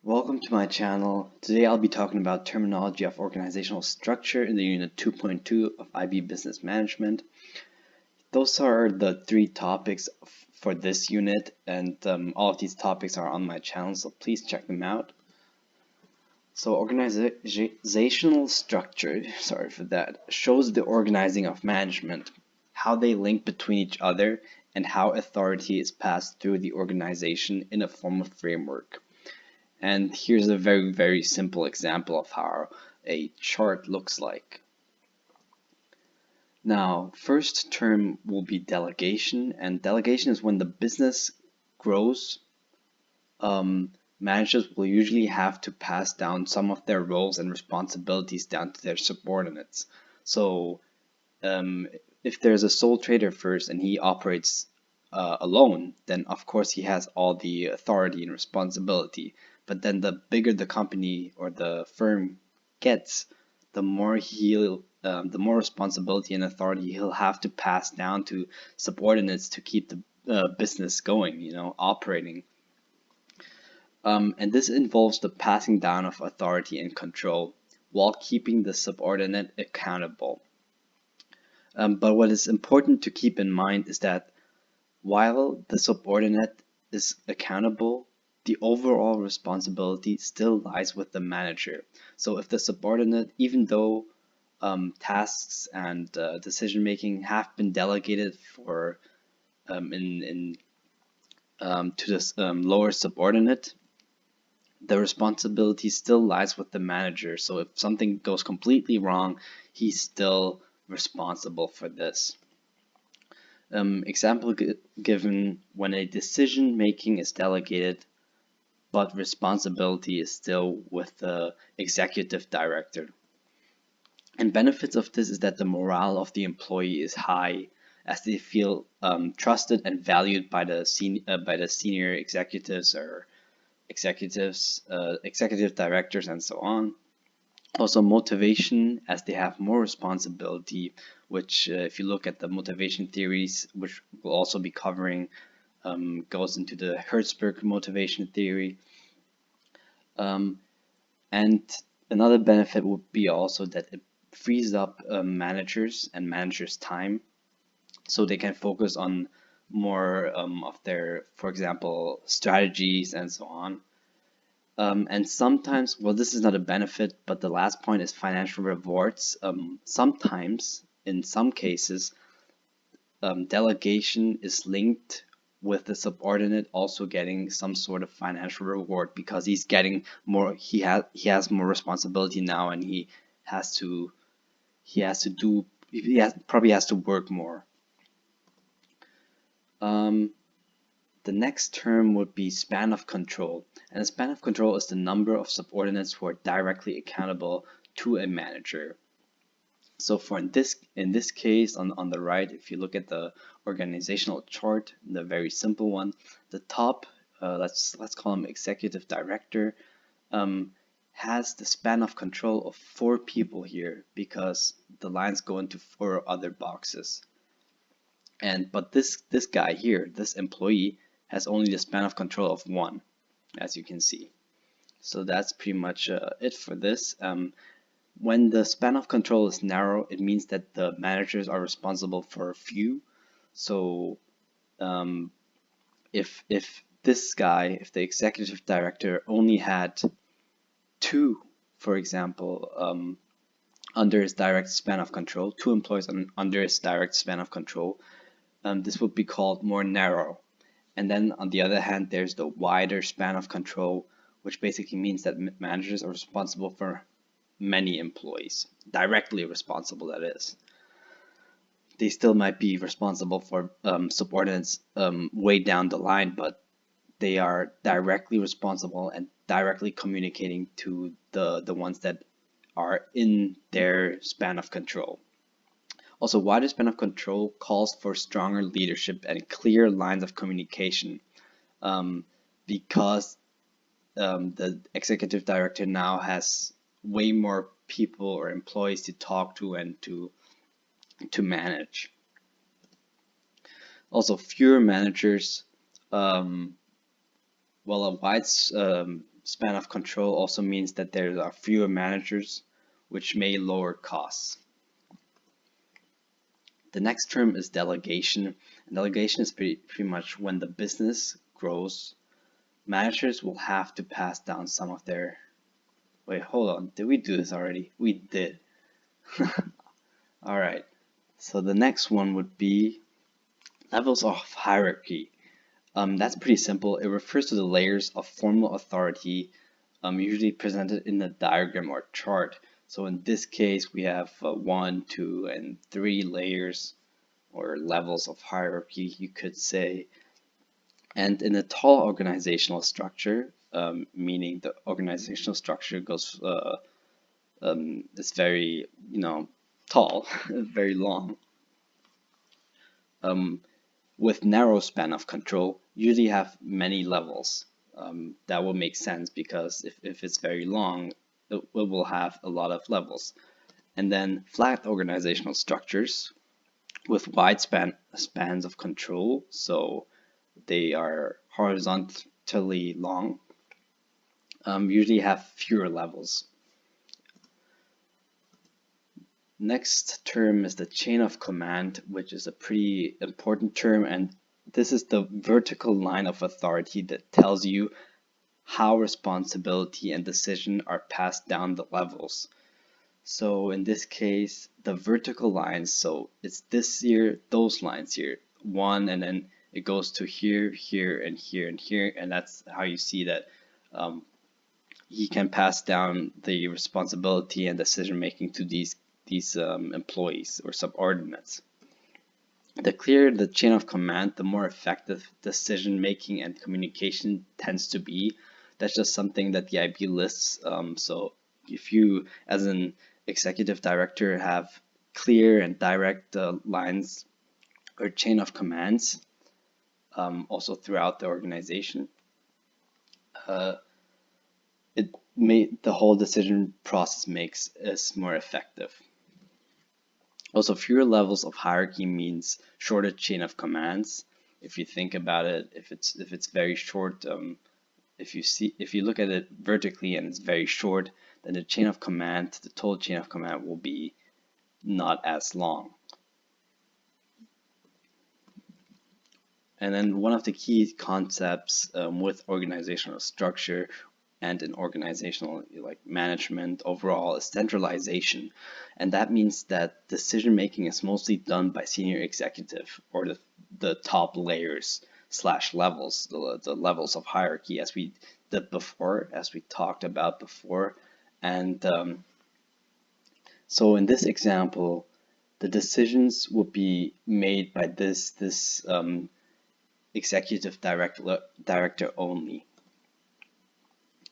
Welcome to my channel. Today I'll be talking about terminology of organizational structure in the Unit 2.2 of IB Business Management. Those are the three topics for this unit, and all of these topics are on my channel, so please check them out. So organizational structure, sorry for that, shows the organizing of management, how they link between each other, and how authority is passed through the organization in a formal framework. And here's a very simple example of how a chart looks like. Now, first term will be delegation, and delegation is when the business grows. Managers will usually have to pass down some of their roles and responsibilities down to their subordinates. So, if there's a sole trader first and he operates alone, then of course he has all the authority and responsibility. But then the bigger the company or the firm gets, the more the more responsibility and authority he'll have to pass down to subordinates to keep the business going, operating. And this involves the passing down of authority and control while keeping the subordinate accountable. But what is important to keep in mind is that while the subordinate is accountable, the overall responsibility still lies with the manager. So if the subordinate, even though tasks and decision making have been delegated for to this lower subordinate, the responsibility still lies with the manager. So if something goes completely wrong, he's still responsible for this. Example given when a decision making is delegated, but responsibility is still with the executive director. And benefits of this is that the morale of the employee is high, as they feel trusted and valued by the senior executives or executive directors, and so on. Also motivation, as they have more responsibility, which if you look at the motivation theories, which we'll also be covering, goes into the Hertzberg motivation theory. And another benefit would be also that it frees up managers and managers' time, so they can focus on more of their, for example, strategies and so on. And sometimes, well, this is not a benefit, but the last point is financial rewards. Sometimes, in some cases, delegation is linked with the subordinate also getting some sort of financial reward because he's getting more. He has more responsibility now, and he probably has to work more. The next term would be span of control, and a span of control is the number of subordinates who are directly accountable to a manager. So for in this case, on the right, if you look at the organizational chart, the very simple one, the top, let's call him executive director, has the span of control of 4 people here because the lines go into 4 other boxes. But this guy here, this employee, has only the span of control of 1, as you can see. So that's pretty much it for this. When the span of control is narrow, it means that the managers are responsible for a few. So if this guy, if the executive director only had 2, for example, under his direct span of control, 2 employees under his direct span of control, this would be called more narrow. And then on the other hand, there's the wider span of control, which basically means that managers are responsible for many employees, directly responsible, that is. They still might be responsible for subordinates way down the line, but they are directly responsible and directly communicating to the ones that are in their span of control. Also, wider span of control calls for stronger leadership and clear lines of communication, because the executive director now has way more people or employees to talk to and to manage. Also, fewer managers. Well, a wide span of control also means that there are fewer managers, which may lower costs. The next term is delegation. And delegation is pretty much when the business grows, managers will have to pass down some of their. Wait, hold on. Did we do this already? We did. All right. So the next one would be levels of hierarchy. That's pretty simple. It refers to the layers of formal authority, usually presented in a diagram or chart. So in this case, we have 1, 2, and 3 layers or levels of hierarchy, you could say. And in a tall organizational structure, meaning the organizational structure goes is very, tall, very long. With narrow span of control, usually have many levels. That will make sense because if it's very long, it will have a lot of levels. And then flat organizational structures with wide spans of control, so they are horizontally long, usually have fewer levels. Next term is the chain of command, which is a pretty important term, and this is the vertical line of authority that tells you how responsibility and decision are passed down the levels. So in this case, the vertical lines, so it's this here, those lines here, 1, and then it goes to here, here, and here, and here, and that's how you see that he can pass down the responsibility and decision making to these employees or subordinates. The clearer the chain of command, the more effective decision making and communication tends to be. That's just something that the IB lists. So if you, as an executive director, have clear and direct lines or chain of commands, also throughout the organization, the whole decision process makes is more effective. Also, fewer levels of hierarchy means shorter chain of commands. If you think about it, if it's very short, if you look at it vertically and it's very short, then the chain of command, the total chain of command will be not as long. And then one of the key concepts with organizational structure and in organizational management overall is centralization. And that means that decision making is mostly done by senior executive or the top layers / levels, the levels of hierarchy as we did before, as we talked about before. And so in this example, the decisions will be made by this executive director only.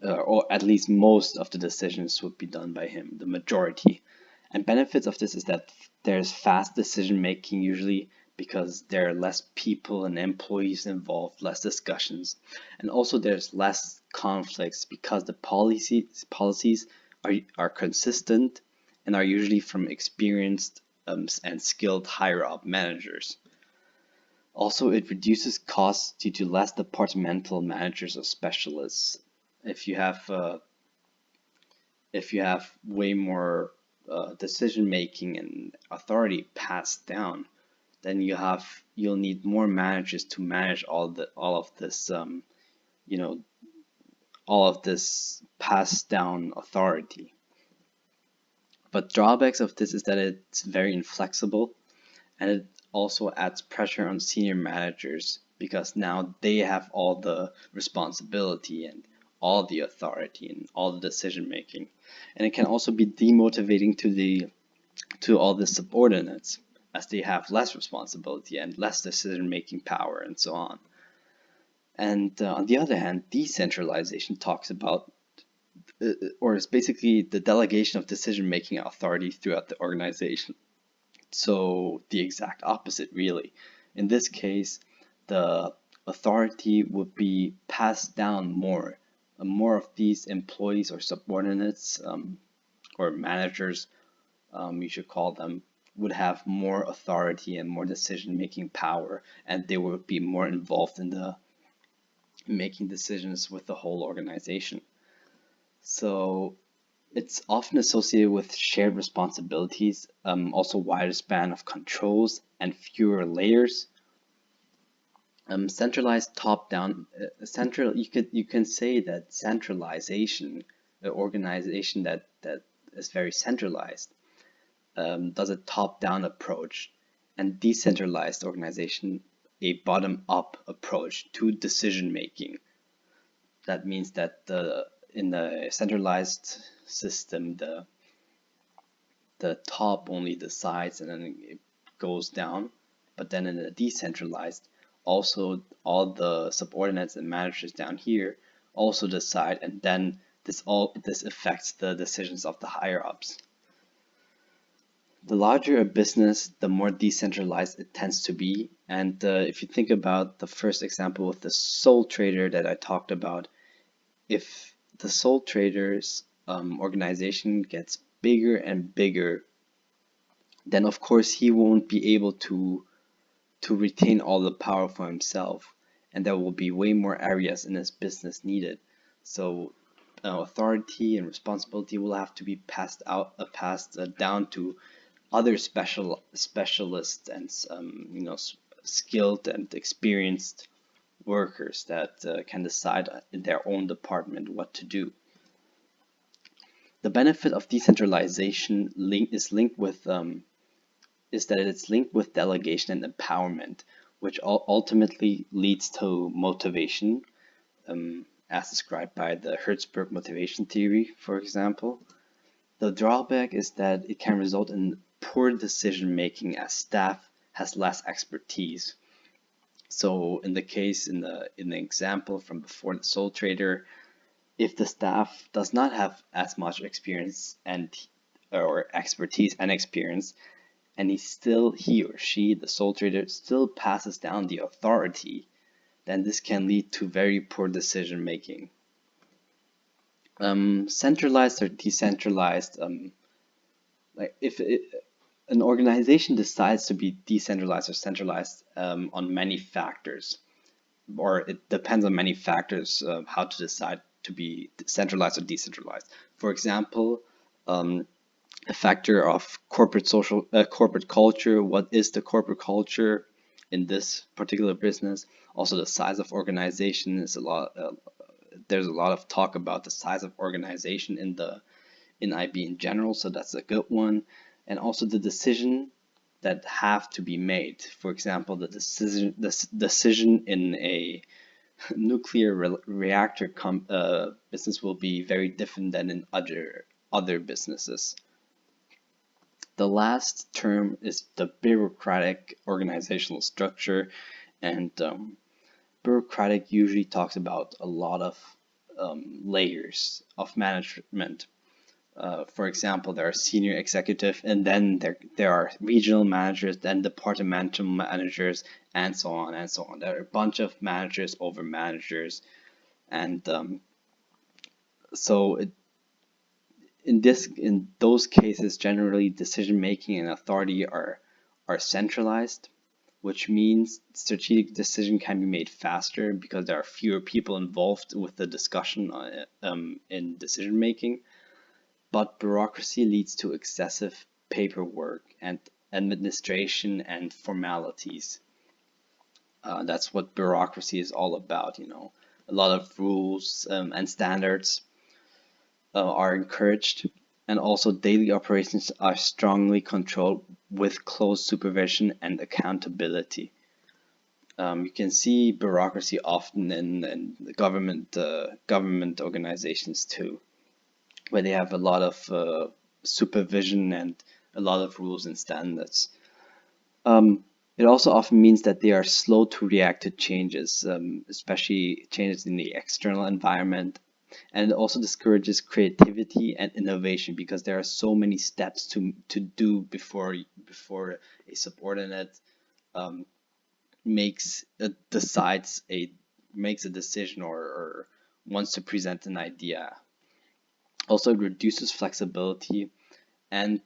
Or at least most of the decisions would be done by him, the majority. And benefits of this is that there's fast decision making usually because there are less people and employees involved, less discussions. And also there's less conflicts because the policies are consistent and are usually from experienced and skilled higher up managers. Also, it reduces costs due to less departmental managers or specialists. If you have way more decision making and authority passed down, then you'll need more managers to manage all of this all of this passed down authority. But drawbacks of this is that it's very inflexible, and it also adds pressure on senior managers because now they have all the responsibility and all the authority and all the decision making. And it can also be demotivating to all the subordinates as they have less responsibility and less decision making power and so on. And on the other hand, decentralization talks about or is basically the delegation of decision making authority throughout the organization. So the exact opposite, really. In this case, the authority would be passed down more. More of these employees or subordinates or managers, you should call them, would have more authority and more decision-making power, and they would be more involved in the making decisions with the whole organization. So it's often associated with shared responsibilities, also wider span of controls and fewer layers. Centralized top-down, central. You can say that centralization, the organization that is very centralized, does a top-down approach, and decentralized organization a bottom-up approach to decision making. That means that in the centralized system, the top only decides and then it goes down. But then in the decentralized, also all the subordinates and managers down here also decide, and then this affects the decisions of the higher ups. The larger a business, the more decentralized it tends to be. And if you think about the first example with the sole trader that I talked about, if the sole trader's organization gets bigger and bigger, then of course he won't be able to retain all the power for himself, and there will be way more areas in his business needed. So authority and responsibility will have to be passed down to other specialists and skilled and experienced workers that can decide in their own department what to do. The benefit of decentralization is that it's linked with delegation and empowerment, which ultimately leads to motivation, as described by the Hertzberg motivation theory, for example. The drawback is that it can result in poor decision making as staff has less expertise. So in the example from before, the sole trader, if the staff does not have as much experience or expertise and experience, and he or she, the sole trader, still passes down the authority, then this can lead to very poor decision making. Centralized or decentralized, like if an organization decides to be decentralized or centralized on many factors, or it depends on many factors how to decide to be centralized or decentralized. For example, a factor of corporate culture. What is the corporate culture in this particular business? Also, the size of organization is a lot. There's a lot of talk about the size of organization in IB in general, so that's a good one. And also the decision that have to be made. For example, the decision in a nuclear reactor business will be very different than in other businesses. The last term is the bureaucratic organizational structure, and bureaucratic usually talks about a lot of layers of management. For example, there are senior executive, and then there are regional managers, then departmental managers, and so on and so on. There are a bunch of managers over managers, and so in those cases, generally decision making and authority are centralized, which means strategic decision can be made faster because there are fewer people involved with the discussion in decision making. But bureaucracy leads to excessive paperwork and administration and formalities. That's what bureaucracy is all about, A lot of rules and standards are encouraged, and also daily operations are strongly controlled with close supervision and accountability. You can see bureaucracy often in the government organizations too, where they have a lot of supervision and a lot of rules and standards. It also often means that they are slow to react to changes, especially changes in the external environment. And it also discourages creativity and innovation because there are so many steps to do before a subordinate makes a decision or wants to present an idea. Also, it reduces flexibility, and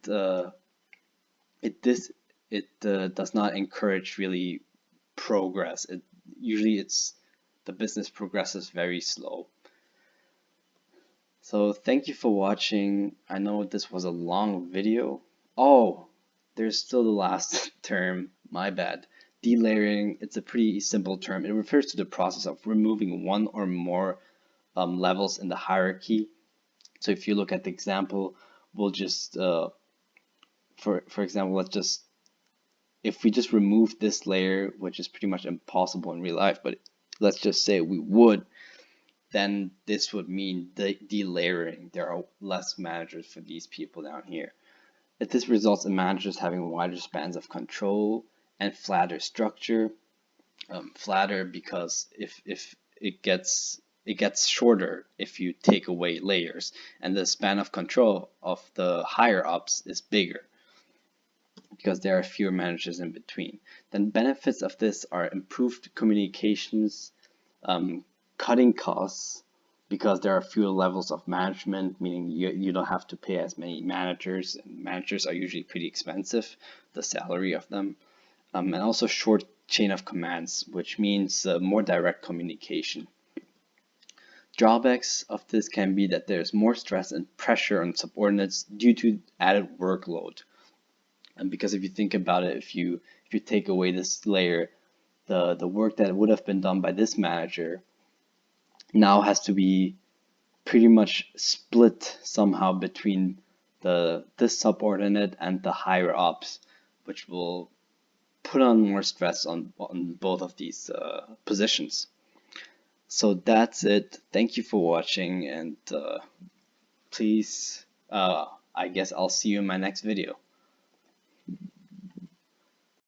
it does not encourage really progress. Usually the business progresses very slow. So thank you for watching. I know this was a long video. Oh, there's still the last term, my bad. Delayering, it's a pretty simple term. It refers to the process of removing one or more levels in the hierarchy. So if you look at the example, we'll just, for example, if we just remove this layer, which is pretty much impossible in real life, but let's just say we would, then this would mean delayering. There are less managers for these people down here. If this results in managers having wider spans of control and flatter structure, flatter because if it gets shorter if you take away layers, and the span of control of the higher ups is bigger because there are fewer managers in between. Then benefits of this are improved communications, cutting costs because there are fewer levels of management, meaning you don't have to pay as many managers, and managers are usually pretty expensive, the salary of them, and also short chain of commands, which means more direct communication. Drawbacks of this can be that there's more stress and pressure on subordinates due to added workload. And because if you think about it, if you take away this layer, the work that would have been done by this manager now has to be pretty much split somehow between this subordinate and the higher ups, which will put on more stress on both of these positions. So that's it. Thank you for watching, and please, I guess I'll see you in my next video.